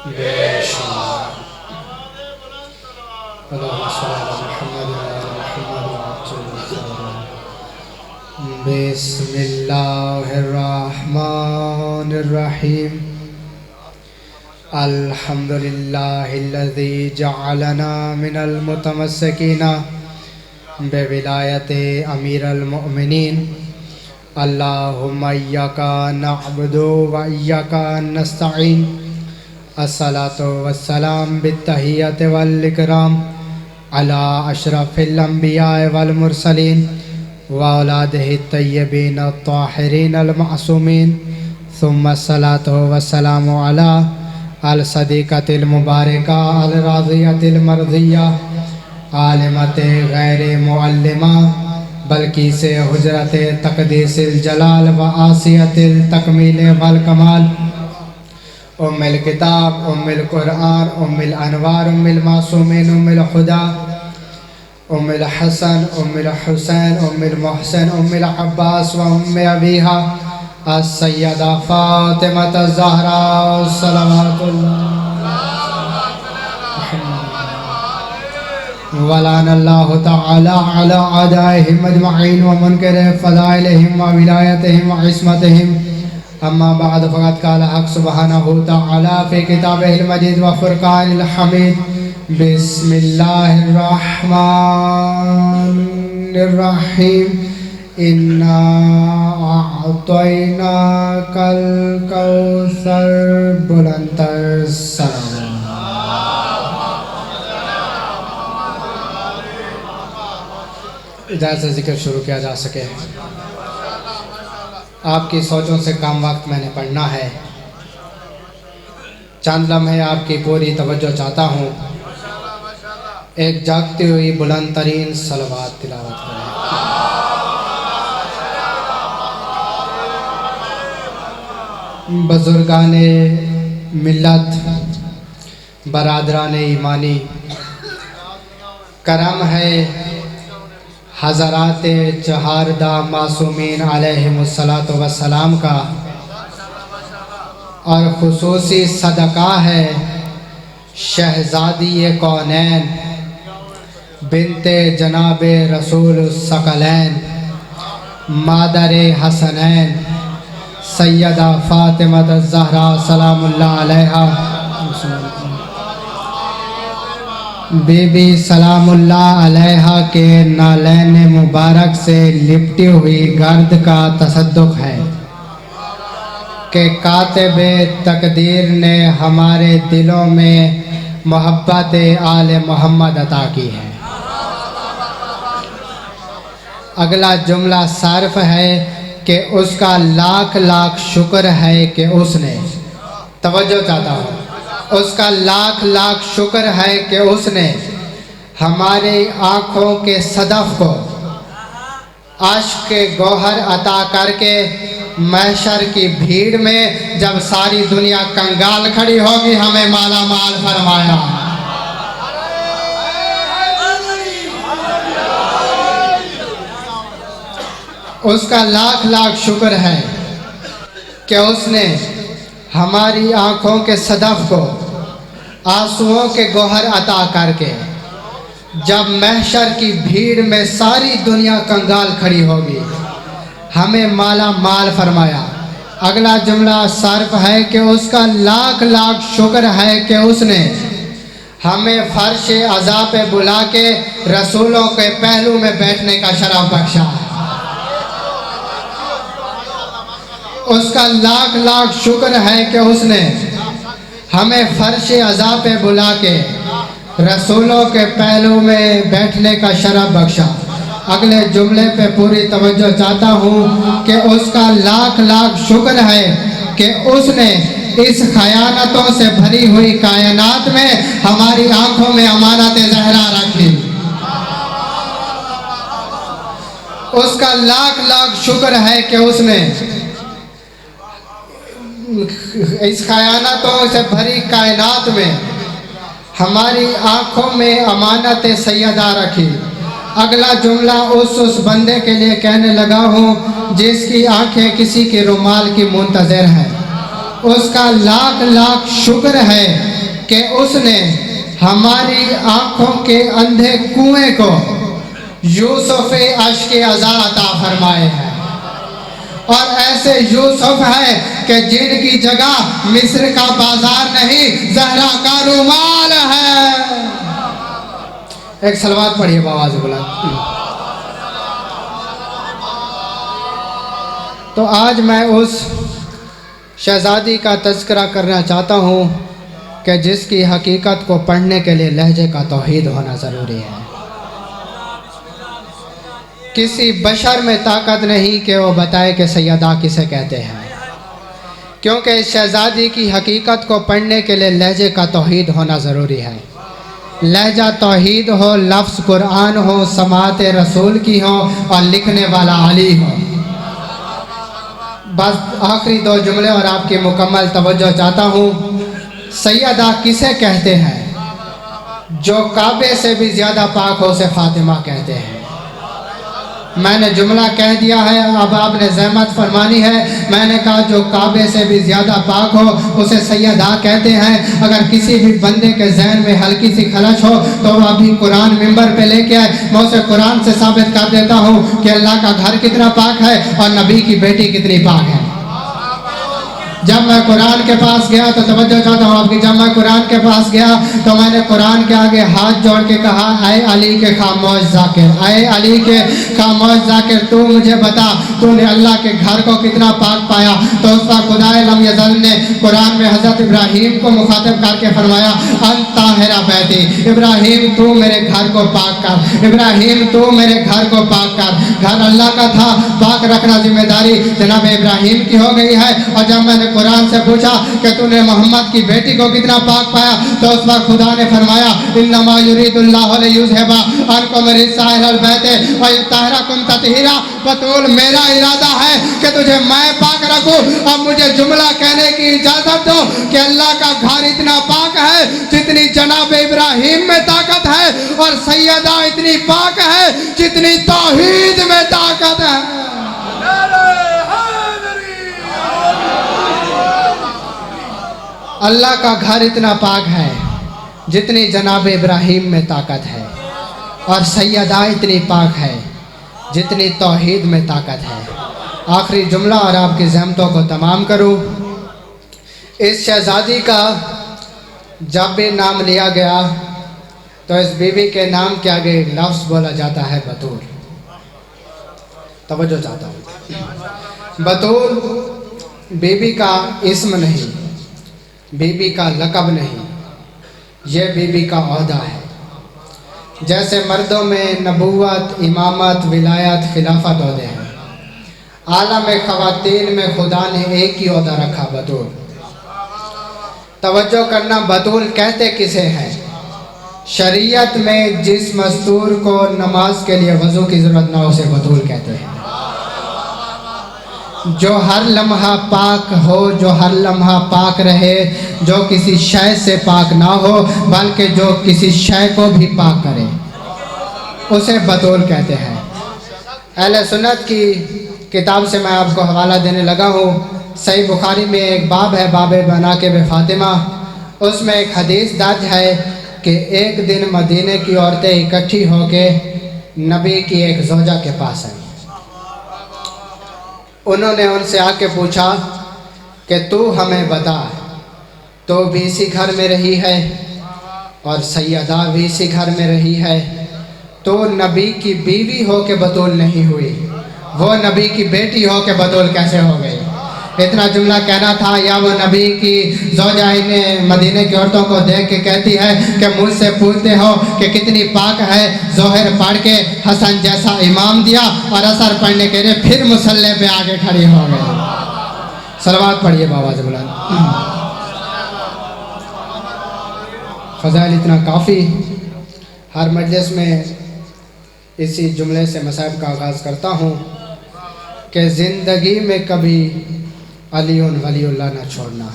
بے شمار۔ اللہم صلی علی محمد وعلی محمد وعلی بسم اللہ الرحمن الرحیم۔ الحمدللہ الذی جعلنا من المتمسکین بولایت امیر المؤمنین۔ اللہم ایاک نعبد و ایاک نستعین۔ الصلاۃ والسلام بالتحیۃ والاکرام علی اشرف الانبیاء والمرسلین واولادہ الطیبین الطاہرین المعصومین، ثم الصلاۃ والسلام علی الصدیقۃ المبارکہ الراضیۃ المرضیہ عالمۃ غیر معلمہ بلکہ سے حجرت تقدیس الجلال و آسیت التکمیل والکمال، ام الکتاب، ام القرآن، ام الانوار، ام المعصومین، ام الہدیٰ، ام الحسن، ام الحسین، ام المحسن، ام العباس و ام ابیہا السیدہ فاطمۃ الزہراء صلوات اللہ ولعن اللہ تعالی علی اعدائہم اجمعین و منکر فضائلہم و ولایتہم و عصمتہم۔ اما بعد فقد قال حق سبحانہ تعالی فی کتابہ المجید و فرقان الحمید۔ بسم اللہ الرحمن الرحیم۔ انا اعطیناک الکوثر۔ بلند تر سلام۔ اجازت سے ذکر شروع کیا جا سکے۔ آپ کی سوچوں سے کام وقت میں نے پڑھنا ہے۔ چند لمحے آپ کی پوری توجہ چاہتا ہوں۔ ایک جاگتی ہوئی بلند ترین صلوات تلاوت کریں۔ بزرگان ملت، برادران ایمانی، کرم ہے حضرات چہاردہ معصومین علیہم السلام کا، اور خصوصی صدقہ ہے شہزادی کونین بنت جناب رسول الثقلین مادر حسنین سیدہ فاطمہ الزہراء سلام اللہ علیہا، بی بی سلام اللہ علیہا کے نالین مبارک سے لپٹی ہوئی گرد کا تصدق ہے کہ کاتب تقدیر نے ہمارے دلوں میں محبت آل محمد عطا کی ہے۔ اگلا جملہ صرف ہے کہ اس کا لاکھ لاکھ شکر ہے کہ اس نے، توجہ چاہتا ہوں، اس کا لاکھ لاکھ شکر ہے کہ اس نے ہماری آنکھوں کے صدف کو عشق کے گوہر عطا کر کے محشر کی بھیڑ میں جب ساری دنیا کنگال کھڑی ہوگی ہمیں مالا مال فرمایا۔ اس کا لاکھ لاکھ شکر ہے کہ اس نے ہماری آنکھوں کے صدف کو آنسوؤں کے گوہر عطا کر کے جب محشر کی بھیڑ میں ساری دنیا کنگال کھڑی ہوگی ہمیں مالا مال فرمایا۔ اگلا جملہ صرف ہے کہ اس کا لاکھ لاکھ شکر ہے کہ اس نے ہمیں فرش عزا پہ بلا کے رسولوں کے پہلو میں بیٹھنے کا شرف بخشا ہے۔ اس کا لاکھ لاکھ شکر ہے کہ اس نے ہمیں فرش عزا پہ بلا کے رسولوں کے پہلو میں بیٹھنے کا شرف بخشا۔ اگلے جملے پہ پوری توجہ چاہتا ہوں کہ اس کا لاکھ لاکھ شکر ہے کہ اس نے اس خیانتوں سے بھری ہوئی کائنات میں ہماری آنکھوں میں امانت زہرا رکھی۔ اس کا لاکھ لاکھ شکر ہے کہ اس نے اس خیانتوں سے بھری کائنات میں ہماری آنکھوں میں امانت سیدہ رکھی۔ اگلا جملہ اس بندے کے لیے کہنے لگا ہوں جس کی آنکھیں کسی کے رومال کی منتظر ہیں۔ اس کا لاکھ لاکھ شکر ہے کہ اس نے ہماری آنکھوں کے اندھے کنویں کو یوسف عشق عزا عطا فرمائے ہیں، اور ایسے یوسف ہیں کہ جن کی جگہ مصر کا بازار نہیں، زہرا کا رومال ہے۔ ایک صلوات پڑھیے بآواز بلند۔ تو آج میں اس شہزادی کا تذکرہ کرنا چاہتا ہوں کہ جس کی حقیقت کو پڑھنے کے لیے لہجے کا توحید ہونا ضروری ہے۔ کسی بشر میں طاقت نہیں کہ وہ بتائے کہ سیدہ کسے کہتے ہیں، کیونکہ اس شہزادی کی حقیقت کو پڑھنے کے لیے لہجے کا توحید ہونا ضروری ہے۔ لہجہ توحید ہو، لفظ قرآن ہو، سماعت رسول کی ہو، اور لکھنے والا علی ہو۔ بس آخری دو جملے اور آپ کی مکمل توجہ چاہتا ہوں۔ سیدہ کسے کہتے ہیں؟ جو کعبے سے بھی زیادہ پاک ہو اسے فاطمہ کہتے ہیں۔ میں نے جملہ کہہ دیا ہے، اب آپ نے زحمت فرمانی ہے۔ میں نے کہا جو کعبے سے بھی زیادہ پاک ہو اسے سیدہ کہتے ہیں۔ اگر کسی بھی بندے کے ذہن میں ہلکی سی خلش ہو تو وہ ابھی قرآن ممبر پہ لے کے آئے، میں اسے قرآن سے ثابت کر دیتا ہوں کہ اللہ کا گھر کتنا پاک ہے اور نبی کی بیٹی کتنی پاک ہے۔ جب میں قرآن کے پاس گیا تو توجہ چاہتا ہوں آپ کی، جب میں قرآن کے پاس گیا تو میں نے قرآن کے آگے ہاتھ جوڑ کے کہا، اے علی کے خاموش ذاکر، اے علی کے خاموش ذاکر، تو مجھے بتا تو نے اللہ کے گھر کو کتنا پاک پایا؟ تو اس پر خدائے لم یزل نے قرآن میں حضرت ابراہیم کو مخاطب کر کے فرمایا، انت طاہر بیتی، ابراہیم تو میرے گھر کو پاک کر، ابراہیم تو میرے گھر کو پاک کر۔ گھر اللہ کا تھا، پاک رکھنا ذمہ داری جناب ابراہیم کی ہو گئی ہے۔ اور جب میں نے قرآن سے پوچھا کہ تو نے محمد کی بیٹی کو کتنا پاک پایا، تو اس وقت خدا نے فرمایا، انما یرید اللہ لیذھب عنکم الرجس اہل البیت ویطہرکم تطہیرا۔ بطول میرا ارادہ ہے کہ تجھے میں پاک رکھوں۔ اب مجھے جملہ کہنے کی اجازت دو کہ اللہ کا گھر اتنا پاک ہے جتنی جناب ابراہیم میں طاقت ہے، اور سیدہ اتنی پاک ہے جتنی توحید میں طاقت ہے۔ اللہ کا گھر اتنا پاک ہے جتنی جناب ابراہیم میں طاقت ہے، اور سیدہ اتنی پاک ہے جتنی توحید میں طاقت ہے۔ آخری جملہ اور آپ کی زحمتوں کو تمام کروں۔ اس شہزادی کا جب بھی نام لیا گیا تو اس بی بی کے نام کے آگے ایک لفظ بولا جاتا ہے، بطول۔ توجہ چاہتا ہوں، بطول بی بی کا اسم نہیں، بی بی کا لقب نہیں، یہ بی بی کا عہدہ ہے۔ جیسے مردوں میں نبوت، امامت، ولایت، خلافت عہدے ہیں، عالم خواتین میں خدا نے ایک ہی عہدہ رکھا، بطول۔ توجہ کرنا، بطول کہتے کسے ہیں؟ شریعت میں جس مستور کو نماز کے لیے وضو کی ضرورت نہ ہو اسے بطول کہتے ہیں۔ جو ہر لمحہ پاک ہو، جو ہر لمحہ پاک رہے، جو کسی شے سے پاک نہ ہو بلکہ جو کسی شے کو بھی پاک کرے، اسے بطول کہتے ہیں۔ اہل سنت کی کتاب سے میں آپ کو حوالہ دینے لگا ہوں۔ صحیح بخاری میں ایک باب ہے، باب مناقب فاطمہ۔ اس میں ایک حدیث درج ہے کہ ایک دن مدینے کی عورتیں اکٹھی ہو کے نبی کی ایک زوجہ کے پاس آئیں۔ انہوں نے ان سے آ کے پوچھا کہ تو ہمیں بتا، تو بھی اسی گھر میں رہی ہے اور سیدہ بھی اسی گھر میں رہی ہے، تو نبی کی بیوی ہو کے بطول نہیں ہوئی، وہ نبی کی بیٹی ہو کے بطول کیسے ہو گئی؟ اتنا جملہ کہنا تھا، یا وہ نبی کی زوجہ مدینے کی عورتوں کو دیکھ کے کہتی ہے کہ مجھ سے پوچھتے ہو کہ کتنی پاک ہے، ظہر پڑھ کے حسن جیسا امام دیا اور اثر پڑھنے کے لیے پھر مصلی پہ آگے کھڑی ہو گئی۔ صلوات پڑھیے بآواز بلند۔ فضائل اتنا کافی۔ ہر مجلس میں اسی جملے سے مصائب کا آغاز کرتا ہوں کہ زندگی میں کبھی علی ولی اللہ نہ چھوڑنا۔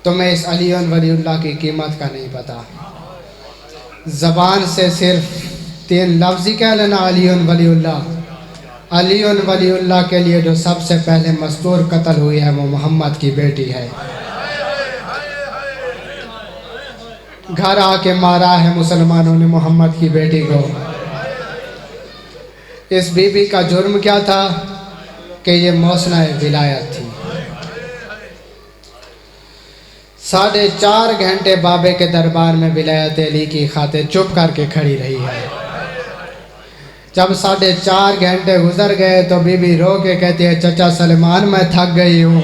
تمہیں اس علی ولی اللہ کی قیمت کا نہیں پتا۔ زبان سے صرف 3 لفظ ہی کہہ لینا، علی ولی اللہ۔ علی ولی اللہ کے لیے جو سب سے پہلے مستور قتل ہوئی ہے وہ محمد کی بیٹی ہے۔ گھر آ کے مارا ہے مسلمانوں نے محمد کی بیٹی کو۔ اس بی بی کا جرم کیا تھا کہ یہ موسنہ ولایت تھی۔ 4.5 گھنٹے بابے کے دربار میں ولایت علی کی خاطر چپ کر کے کھڑی رہی ہے۔ جب 4.5 گھنٹے گزر گئے تو بی بی رو کے کہتی ہے چچا سلمان میں تھک گئی ہوں۔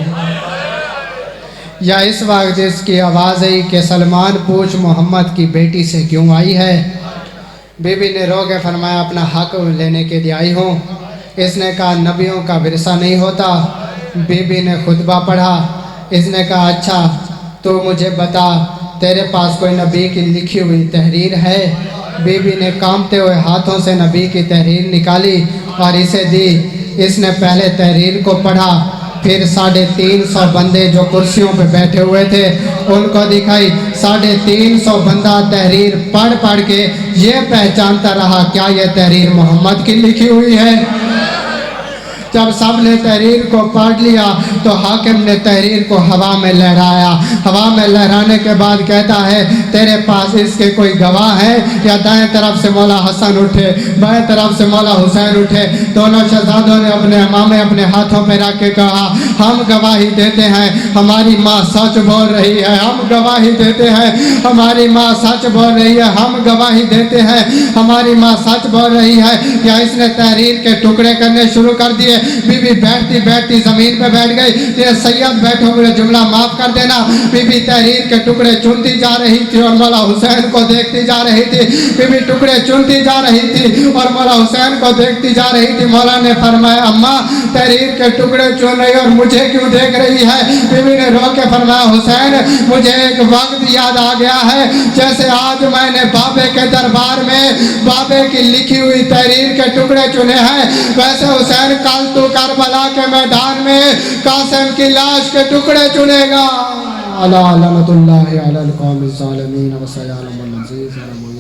یا اس وقت اس کی آواز آئی کہ سلمان پوچھ محمد کی بیٹی سے کیوں آئی ہے؟ بی بی نے رو کے فرمایا اپنا حق لینے کے لیے آئی ہوں۔ اس نے کہا نبیوں کا ورثہ نہیں ہوتا۔ بی بی نے خطبہ پڑھا۔ اس نے کہا اچھا تو مجھے بتا تیرے پاس کوئی نبی کی لکھی ہوئی تحریر ہے؟ بی بی نے کانپتے ہوئے ہاتھوں سے نبی کی تحریر نکالی اور اسے دی۔ اس نے پہلے تحریر کو پڑھا، پھر 350 بندے جو کرسیوں پہ بیٹھے ہوئے تھے ان کو دکھائی۔ 350 بندہ تحریر پڑھ کے یہ پہچانتا رہا کیا یہ تحریر محمد کی لکھی ہوئی ہے؟ جب سب نے تحریر کو پڑھ لیا تو حاکم نے تحریر کو ہوا میں لہرایا۔ ہوا میں لہرانے کے بعد کہتا ہے تیرے پاس اس کے کوئی گواہ ہے؟ یا دائیں طرف سے مولا حسن اٹھے، بائیں طرف سے مولا حسین اٹھے۔ دونوں شہزادوں نے اپنے امامے اپنے ہاتھوں پہ رکھ کے کہا ہم گواہی دیتے ہیں ہماری ماں سچ بول رہی ہے، ہم گواہی دیتے ہیں ہماری ماں سچ بول رہی ہے، ہم گواہی دیتے ہیں ہماری ماں سچ بول رہی ہے۔ یا اس نے تحریر کے ٹکڑے کرنے شروع کر دیے۔ بی بی بیٹھتی زمین پہ بیٹھ گئی۔ یہ سید بیٹھو میرے جملہ معاف کر دینا۔ بی بی تحریر کے ٹکڑے چنتی جا رہی تھی اور مولا حسین کو دیکھتی جا رہی تھی۔ بی بی ٹکڑے چنتی جا رہی تھی اور مولا حسین کو دیکھتی جا رہی تھی۔ مولا نے فرمایا اماں تحریر کے ٹکڑے چن رہی اور مجھے کیوں دیکھ رہی ہے؟ بی بی نے رو کے فرمایا حسین مجھے ایک وقت یاد آ گیا ہے جیسے آج میں نے بابے کے دربار میں بابے کی لکھی ہوئی تحریر کے ٹکڑے چنے ہیں، ویسے حسین کل تو کربلا کے میدان میں قاسم کی لاش کے ٹکڑے چنے گا۔ لعنت اللہ علی القوم الظالمین وسيعلم الذين